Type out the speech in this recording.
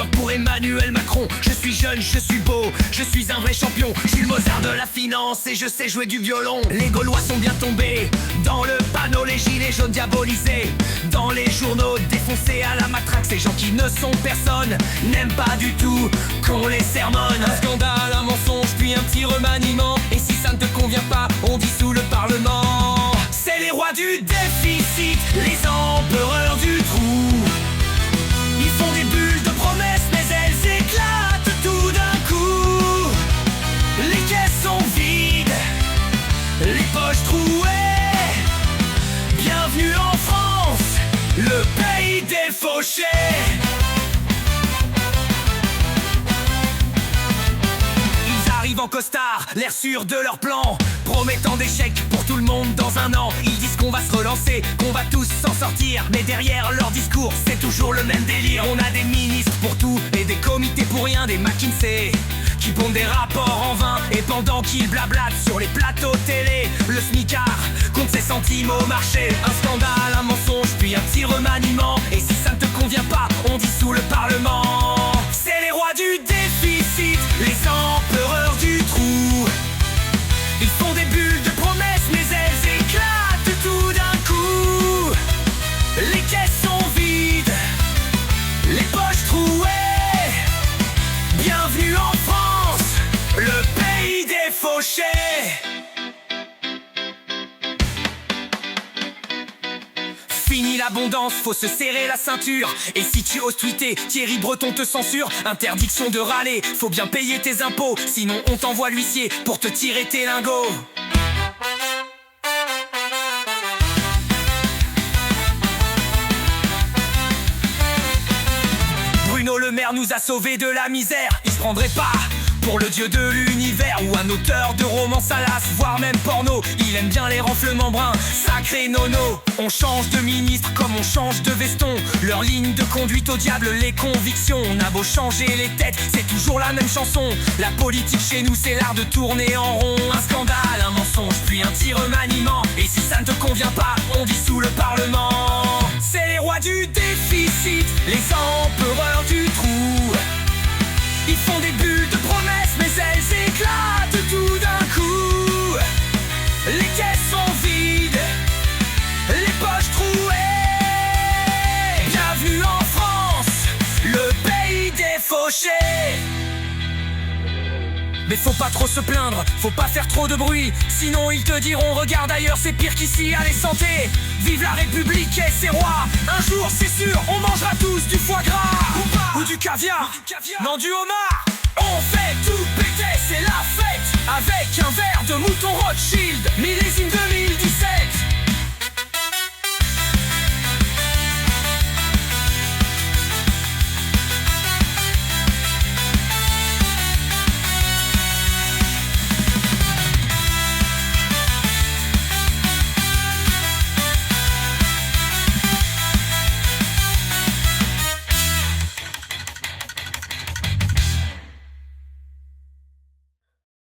vote pour Emmanuel Macron. Je suis jeune, je suis beau, je suis un vrai champion. Je suis le Mozart de la finance et je sais jouer du violon. Les Gaulois sont bien tombés dans le panneau, les gilets jaunes diabolisés dans les journaux, défoncés à la matraque. Ces gens qui ne sont personne n'aiment pas du tout qu'on les sermonne. Un scandale, un mensonge, puis un petit remaniement. Et si ça ne te convient pas, on dissout le Parlement. C'est les rois du déficit, les empereurs du trou. Ils font des bulles de promesses, mais elles éclatent tout d'un coup. Les caisses sont vides, les poches trouées. Bienvenue en France, le pays des fauchés. En costard, l'air sûr de leur plan, promettant des chèques pour tout le monde dans un an. Ils disent qu'on va se relancer, qu'on va tous s'en sortir, mais derrière leur discours, c'est toujours le même délire. On a des ministres pour tout et des comités pour rien, des McKinsey qui pondent des rapports en vain. Et pendant qu'ils blablatent sur les plateaux télé, le smicard compte ses centimes au marché. Un scandale, un mensonge, puis un petit remaniement. Et si ça ne te convient pas, on dissout le Parlement. C'est les rois du déficit, les empereurs du trou. Ils font des bulles de promesses, mais elles éclatent tout d'un coup. Les caisses sont vides, les poches trouées. Bienvenue en France, le pays des fauchés. Fini l'abondance, faut se serrer la ceinture. Et si tu oses tweeter, Thierry Breton te censure. Interdiction de râler, faut bien payer tes impôts. Sinon on t'envoie l'huissier pour te tirer tes lingots. Bruno Le Maire nous a sauvés de la misère. Il se prendrait pas pour le dieu de l'univers ou un auteur de romans salaces, voire même porno. Il aime bien les renflements bruns, sacré nono. On change de ministre comme on change de veston. Leur ligne de conduite au diable, les convictions. On a beau changer les têtes, c'est toujours la même chanson. La politique chez nous, c'est l'art de tourner en rond. Un scandale, un mensonge, puis un petit remaniement. Et si ça ne te convient pas, on dissout le Parlement. C'est les rois du déficit, les empereurs du trou. Ils font des bulles de promesses, mais elles éclatent tout d'un coup. Les caisses sont vides, les poches trouées. Bienvenue en France, le pays des fauchés. Mais faut pas trop se plaindre, faut pas faire trop de bruit. Sinon ils te diront regarde ailleurs, c'est pire qu'ici, allez santé. Vive la République et ses rois. Un jour c'est sûr, on mangera tous du foie gras ou du caviar, non du homard. On fait tout péter, c'est la fête. Avec un verre de mouton Rothschild, millésime 2010.